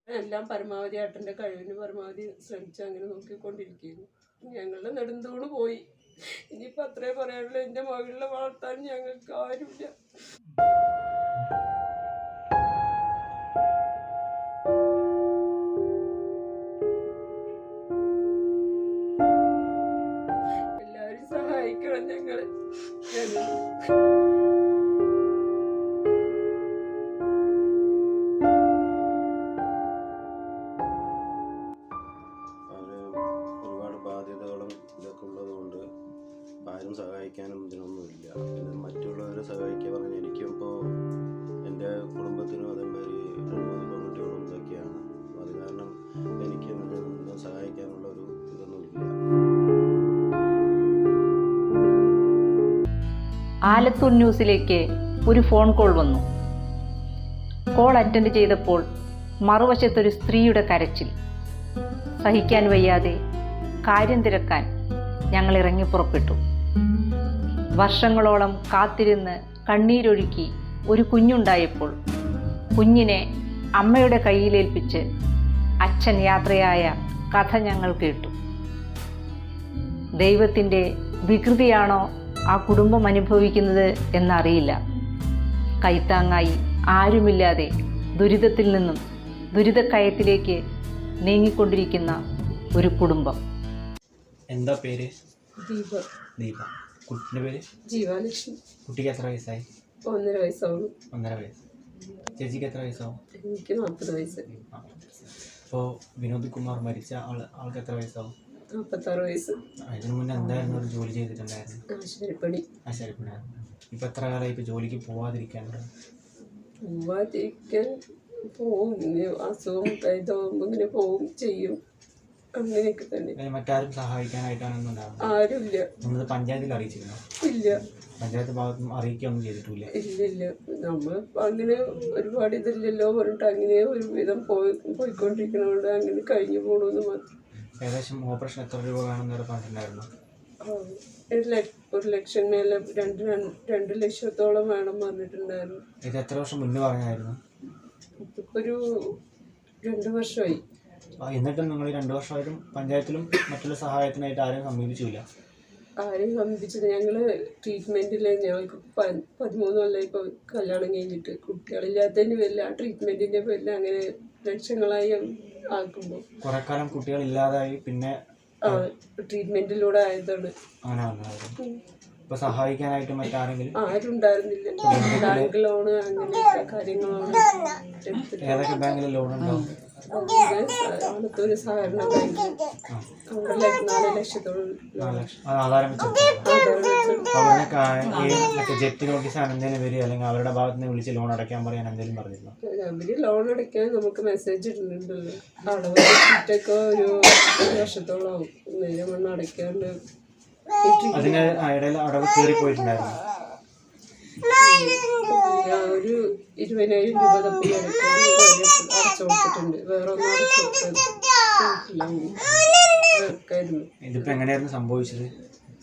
എല്ലാം പരമാവധി ഏട്ടൻ്റെ കഴിവിന് പരമാവധി ശ്രമിച്ച് അങ്ങനെ നോക്കിക്കൊണ്ടിരിക്കുന്നു. ഞങ്ങളുടെ നെടുന്തൂണ് പോയി. ഇനിയിപ്പോൾ അത്രേ പറയാനുള്ളൂ. എൻ്റെ മകളെ വളർത്താൻ ഞങ്ങൾക്ക് ആരുമില്ല. എല്ലാവരും സഹായിക്കണം ഞങ്ങളെ. ഒരുപാട് ബാധ്യതകളും ഇതൊക്കെ ഉള്ളതുകൊണ്ട് ആരും സഹായിക്കാനും ഇതിനൊന്നുമില്ല. പിന്നെ മറ്റുള്ളവരെ സഹായിക്കുക പറഞ്ഞാൽ എനിക്കിപ്പോൾ എൻ്റെ കുടുംബത്തിനും അതേമാതിരി 2-3 പെൺകുട്ടികളും ഇതൊക്കെയാണ്. അത് കാരണം എനിക്ക് ഒന്നും സഹായിക്കാനുള്ള ഒരു ഇതൊന്നുമില്ല. ആലത്തൂർ ന്യൂസിലേക്ക് ഒരു ഫോൺ കോൾ വന്നു. കോൾ അറ്റൻഡ് ചെയ്തപ്പോൾ മറുവശത്തൊരു സ്ത്രീയുടെ കരച്ചിൽ. സഹിക്കാൻ വയ്യാതെ കാര്യം തിരക്കാൻ ഞങ്ങൾ ഇറങ്ങി പുറപ്പെട്ടു. വർഷങ്ങളോളം കാത്തിരുന്ന് കണ്ണീരൊഴുക്കി ഒരു കുഞ്ഞുണ്ടായപ്പോൾ കുഞ്ഞിനെ അമ്മയുടെ കയ്യിലേൽപ്പിച്ച് അച്ഛൻ യാത്രയായ കഥ ഞങ്ങൾ കേട്ടു. ദൈവത്തിൻ്റെ വികൃതിയാണോ ആ കുടുംബം അനുഭവിക്കുന്നത് എന്നറിയില്ല. കൈത്താങ്ങായി ആരുമില്ലാതെ ദുരിതത്തിൽ നിന്നും ദുരിതക്കയത്തിലേക്ക് നീങ്ങിക്കൊണ്ടിരിക്കുന്ന ഒരു കുടുംബം. എന്താ പേര്? ദീപ. ദീപ. കുട്ടിൻ്റെ പേര്? ജീവാലക്ഷ്മി. കുട്ടിക്ക് എത്ര വയസ്സായി? 1.5 വയസ്സാവുന്നു. 1.5 വയസ്സ്. ചേച്ചിക്ക് എത്ര വയസ്സാവും? എനിക്ക് 40 വയസ്സ്. അപ്പോൾ വിനോദ് കുമാർ മരിച്ച ആൾക്ക് എത്ര വയസ്സാവും? 46 വയസ്സ്. അതിന് മുന്നേ എന്തായിരുന്നു ഒരു ജോലി ചെയ്തിട്ടുണ്ടായിരുന്നു? ആശുപത്രിപ്പണി. ആശാരിപ്പണിയായിരുന്നു. ഇപ്പോൾ എത്ര കാലമായി ഇപ്പോൾ ജോലിക്ക് പോവാതിരിക്കാനുണ്ട്? പോവാതിരിക്കാൻ പോവും. അസുഖം ഇതാകുമ്പോൾ ഇങ്ങനെ പോവും ചെയ്യും. അങ്ങനെയൊക്കെ തന്നെ. മറ്റാരും സഹായിക്കാനായിട്ടാണെന്നും ഉണ്ടാകും? ആരുമില്ല. നമ്മൾ പഞ്ചായത്തിൽ അറിയിച്ചിരുന്നോ? ഇല്ല. പഞ്ചായത്ത് ഭാഗത്തും അറിയിക്കുകയൊന്നും ചെയ്തിട്ടില്ല? ഇല്ലില്ല. നമ്മൾ അങ്ങനെ ഒരുപാട് ഇതില്ലല്ലോ പറഞ്ഞിട്ട് അങ്ങനെ ഒരു വിധം പോയിക്കൊണ്ടിരിക്കണോണ്ട് അങ്ങനെ കഴിഞ്ഞു പോകണമെന്ന് മാത്രം. ഏകദേശം ഓപ്പറേഷൻ എത്ര രൂപ വേണമെന്നൊരു പറഞ്ഞിട്ടുണ്ടായിരുന്നു? 1 ലക്ഷം മേലെ 2 ലക്ഷത്തോളം വേണം പറഞ്ഞിട്ടുണ്ടായിരുന്നു. ഇത് എത്ര വർഷം മുന്നേ പറഞ്ഞായിരുന്നു? ഇതിപ്പോൾ ഒരു 2 വർഷമായി. എന്നിട്ടും നിങ്ങൾ 2 വർഷമായിട്ടും പഞ്ചായത്തിലും മറ്റുള്ള സഹായത്തിനായിട്ട് ആരും സമീപിച്ചില്ല? ആരെയും സമീപിച്ചത് ഞങ്ങൾ ട്രീറ്റ്മെൻറ്റിൽ ഞങ്ങൾക്ക് 13 കൊല്ലം ഇപ്പോൾ കല്യാണം കഴിഞ്ഞിട്ട് കുട്ടികളില്ലാത്തതിൻ്റെ പേരിൽ ആ ട്രീറ്റ്മെൻറ്റിൻ്റെ പേരിൽ അങ്ങനെ ലക്ഷങ്ങളായി ആക്കുമ്പോൾ കുറെ കാലം കുട്ടികളില്ലാതായി പിന്നെ ട്രീറ്റ്മെൻറ്റിലൂടെ ആയതാണ് അങ്ങനെ വന്നതായിരുന്നു. ഇപ്പോൾ സഹായിക്കാനായിട്ട് മറ്റാരെങ്കിലും? ആരും ഉണ്ടായിരുന്നില്ല. ബാങ്ക് ലോണ് അങ്ങനെയൊക്കെ കാര്യങ്ങളാണ്. ഏതൊക്കെ ബാങ്കിൽ ലോൺ ഉണ്ടാവും? ആലത്തൂർ സഹകരണ ബാങ്ക്. അവിടെ 4 ലക്ഷത്തോളം ആധാരം മറ്റേ ജപ്തി നോട്ടീസ് എന്തെങ്കിലും വരിക അല്ലെങ്കിൽ അവരുടെ ഭാഗത്ത് നിന്ന് വിളിച്ച് ലോൺ അടയ്ക്കാൻ പറയാൻ എന്തെങ്കിലും പറഞ്ഞിരുന്നു? അവര് ലോൺ അടയ്ക്കാൻ നമുക്ക് മെസ്സേജ് ഇടുന്നുണ്ടല്ലോ. അടവ് കിട്ടൊക്കെ ഒരു 1 വർഷത്തോളം ആവും. നേരെ മണ്ണ് അടയ്ക്കാണ്ട് അതിന് ഇടയിൽ അടവ് കയറിപ്പോയിട്ടുണ്ടായിരുന്നു. ഒരു 20,000 രൂപ തപ്പി അടച്ചു കൊടുത്തിട്ടുണ്ട്. വേറെ ഒന്നും അടച്ചു കൊടുക്കായിരുന്നു. ഇതിപ്പോ എങ്ങനെയായിരുന്നു സംഭവിച്ചത്?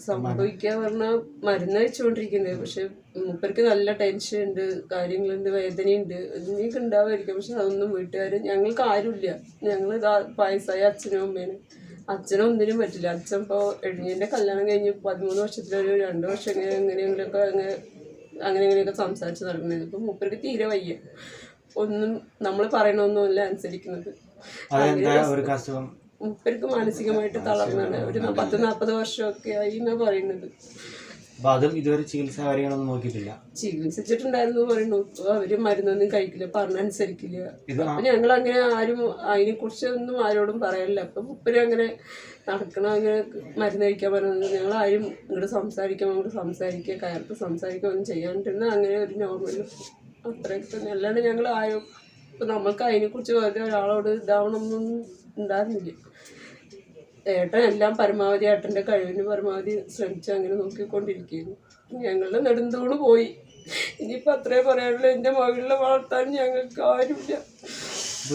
സംഭവിക്കുക പറഞ്ഞാൽ മരുന്ന് കഴിച്ചുകൊണ്ടിരിക്കുന്നത്. പക്ഷെ മൂപ്പർക്ക് നല്ല ടെൻഷൻ ഉണ്ട്, കാര്യങ്ങളുണ്ട്, വേദനയുണ്ട്, ഇതിനൊക്കെ ഉണ്ടാവുമായിരിക്കും. പക്ഷെ അതൊന്നും വീട്ടുകാർ ഞങ്ങൾക്ക് ആരുമില്ല. ഞങ്ങൾ വയസ്സായ അച്ഛനും അമ്മേനും. അച്ഛനും ഒന്നിനും പറ്റില്ല. അച്ഛൻ ഇപ്പോൾ എൻ്റെ കല്യാണം കഴിഞ്ഞ് 13 വർഷത്തിലൊരു 2 വർഷം എങ്ങനെയെങ്കിലുമൊക്കെ അങ്ങനെയൊക്കെ സംസാരിച്ച് നടക്കുന്നത്. ഇപ്പം മൂപ്പർക്ക് തീരെ വയ്യ. ഒന്നും നമ്മൾ പറയണമൊന്നുമല്ല അനുസരിക്കുന്നത്. മൂപ്പർക്ക് മാനസികമായിട്ട് തളർന്നാണ്. ഒരു 10-40 വർഷമൊക്കെ ആയി എന്നാണ് പറയുന്നത്. ഇതുവരെ ചികിത്സ കാര്യങ്ങളൊന്നും നോക്കിയിട്ടില്ല? ചികിത്സിച്ചിട്ടുണ്ടായിരുന്നു പറയുന്നു. അവര് മരുന്നൊന്നും കഴിക്കില്ല, പറഞ്ഞനുസരിക്കില്ല. അപ്പൊ ഞങ്ങൾ അങ്ങനെ ആരും അതിനെ കുറിച്ചൊന്നും ആരോടും പറയല്ല. അപ്പൊ മൂപ്പര് അങ്ങനെ നടക്കണം, അങ്ങനെ മരുന്ന് കഴിക്കാൻ പറയുന്നത്. ഞങ്ങൾ ആരും ഇങ്ങോട്ട് സംസാരിക്കുക കയർക്ക് സംസാരിക്കുക ഒന്നും ചെയ്യാണ്ടിരുന്ന അങ്ങനെ ഒരു നോർമൽ അത്രയൊക്കെ തന്നെ. അല്ലാണ്ട് ഞങ്ങൾ ആരും ഇപ്പൊ നമ്മൾക്ക് അതിനെക്കുറിച്ച് വെറുതെ ഒരാളോട് ഇതാവണമെന്നൊന്നും ഉണ്ടായിരുന്നില്ല. ഏട്ടൻ എല്ലാം പരമാവധി ഏട്ടൻ്റെ കഴിവിന് പരമാവധി ശ്രമിച്ച് അങ്ങനെ നോക്കിക്കൊണ്ടിരിക്കുന്നു. ഞങ്ങളുടെ നെടുന്തൂണ് പോയി. ഇനിയിപ്പോൾ അത്രേ പറയാനുള്ളൂ. എൻ്റെ മകളെ വളർത്താൻ ഞങ്ങൾക്ക് ആരുമില്ല.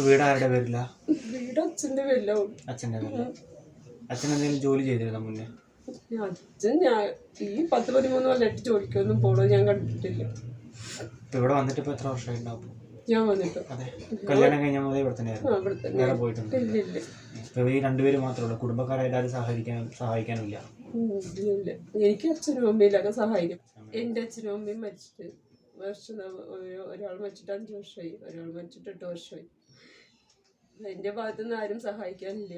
വീട് ആരുടെ പേരില്ല? വീട് അച്ഛൻ്റെ പേരിലാവും. അച്ഛൻ്റെ പേരിൽ. അച്ഛൻ എന്തെങ്കിലും ജോലി ചെയ്തിരുന്നോ മുന്നേ? അച്ഛൻ ഈ 10-13 കൊല്ലമായിട്ട് ജോലിക്കൊന്നും പോകണമെന്ന് ഞാൻ കണ്ടിട്ടില്ല. ഇവിടെ വന്നിട്ട് ഇപ്പോൾ എത്ര വർഷമായിട്ടുണ്ടാവും? ഞാൻ വന്നിട്ട് അതെ, കല്യാണം കഴിഞ്ഞ മുതലേ ഇവിടെ തന്നെയായിരുന്നു, അവിടെ തന്നെ. വേറെ പോയിട്ടുണ്ട്. ഇല്ലില്ല ഇപ്പോൾ ഈ രണ്ടുപേരും മാത്രമേ ഉള്ളൂ, കുടുംബക്കാരെല്ലാവരും സഹായിക്കാനുമില്ല. ഇല്ലില്ല. എനിക്ക് അച്ഛനും അമ്മയിലൊക്കെ സഹായിക്കും. എൻ്റെ അച്ഛനും അമ്മയും മരിച്ചിട്ട് ഒരാൾ മരിച്ചിട്ട് 5 വർഷമായി, ഒരാൾ മരിച്ചിട്ട് 8 വർഷമായി. എൻ്റെ ഭാഗത്തുനിന്ന് ആരും സഹായിക്കാനില്ല.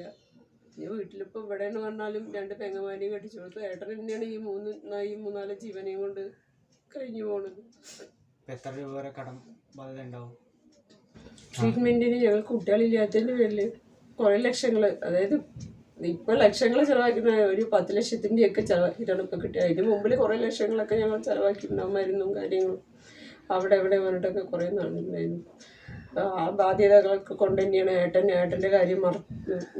ഈ വീട്ടിലിപ്പോൾ ഇവിടെയെന്ന് പറഞ്ഞാലും 2 പെങ്ങന്മാരെയും കെട്ടിച്ചു കൊടുത്തു. ഏട്ടൻ തന്നെയാണ് ഈ 3-4 ജീവനെയും കൊണ്ട് കഴിഞ്ഞു പോണത്. എത്ര രൂപ വരെ കടം ബാധ്യത ഉണ്ടാവും? ട്രീറ്റ്മെൻറ്റിന് ഞങ്ങൾ കുട്ടികളില്ലാത്തതിൻ്റെ പേരിൽ കുറേ ലക്ഷങ്ങൾ, അതായത് ഇപ്പോൾ ലക്ഷങ്ങൾ ചിലവാക്കുന്ന ഒരു 10 ലക്ഷത്തിൻ്റെയൊക്കെ ചിലവാക്കിയിട്ടാണ് ഇപ്പോൾ കിട്ടിയത്. അതിന് മുമ്പിൽ കുറേ ലക്ഷങ്ങളൊക്കെ ഞങ്ങൾ ചിലവാക്കിയിട്ടുണ്ടാവും, മരുന്നും കാര്യങ്ങളും അവിടെ എവിടെ പറഞ്ഞിട്ടൊക്കെ കുറേ നാളുണ്ടായിരുന്നു. ആ ബാധ്യതകളൊക്കെ കൊണ്ട് തന്നെയാണ് ഏട്ടൻ്റെ കാര്യം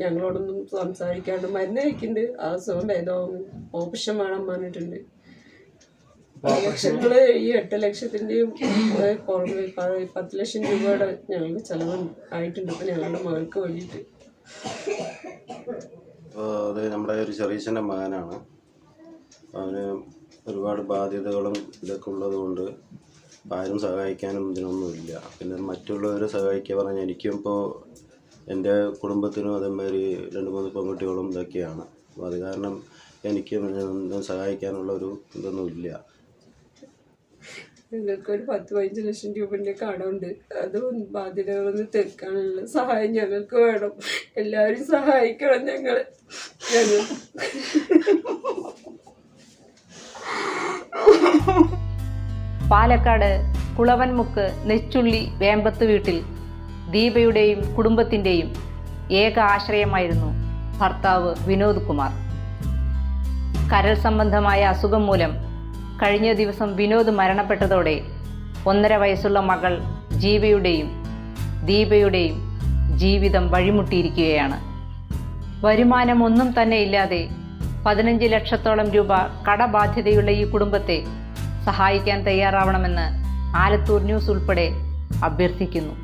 ഞങ്ങളോടൊന്നും സംസാരിക്കാണ്ട് മരുന്ന് കഴിക്കുന്നുണ്ട്. ആ സുഖം ഭേദമാവും, ഓപ്പറേഷൻ വേണം പറഞ്ഞിട്ടുണ്ട്. ലക്ഷങ്ങൾ ഈ 8 ലക്ഷത്തിൻ്റെയും പുറമെ 10 ലക്ഷം രൂപയുടെ ഞങ്ങൾക്ക് ചിലവ് ആയിട്ടുണ്ട് ഇപ്പോൾ ഞങ്ങളുടെ മകൾക്ക് വേണ്ടിയിട്ട്. അപ്പോൾ അത് നമ്മുടെ ഒരു ചെറിയച്ഛൻ്റെ മകനാണ്. അവന് ഒരുപാട് ബാധ്യതകളും ഇതൊക്കെ ഉള്ളത് കൊണ്ട് ആരും സഹായിക്കാനും ഇതിനൊന്നുമില്ല. പിന്നെ മറ്റുള്ളവരെ സഹായിക്കുക പറഞ്ഞാൽ എനിക്കും ഇപ്പോൾ എൻ്റെ കുടുംബത്തിനും അതേമാതിരി 2-3 പെൺകുട്ടികളും ഇതൊക്കെയാണ്. അപ്പോൾ അത് കാരണം എനിക്ക് സഹായിക്കാനുള്ള ഒരു ഇതൊന്നുമില്ല. ഞങ്ങൾക്കൊരു 10-15 ലക്ഷം രൂപൻ്റെ കടമുണ്ട്. അത് ബാധ്യതകളൊന്ന് തീർക്കാനുള്ള സഹായം ഞങ്ങൾക്ക് വേണം. എല്ലാവരും സഹായിക്കണം ഞങ്ങൾ. പാലക്കാട് കുളവൻമുക്ക് നെച്ചുള്ളി വേമ്പത്ത് വീട്ടിൽ ദീപയുടെയും കുടുംബത്തിൻ്റെയും ഏക ആശ്രയമായിരുന്നു ഭർത്താവ് വിനോദ് കുമാർ. കരൾ സംബന്ധമായ അസുഖം മൂലം കഴിഞ്ഞ ദിവസം വിനോദ് മരണപ്പെട്ടതോടെ 1.5 വയസ്സുള്ള മകൾ ജീവയുടെയും ദീപയുടെയും ജീവിതം വഴിമുട്ടിയിരിക്കുകയാണ്. വരുമാനം ഒന്നും തന്നെ ഇല്ലാതെ 15 ലക്ഷത്തോളം രൂപ കടബാധ്യതയുള്ള ഈ കുടുംബത്തെ സഹായിക്കാൻ തയ്യാറാവണമെന്ന് ആലത്തൂർ ന്യൂസ് ഉൾപ്പെടെ അഭ്യർത്ഥിക്കുന്നു.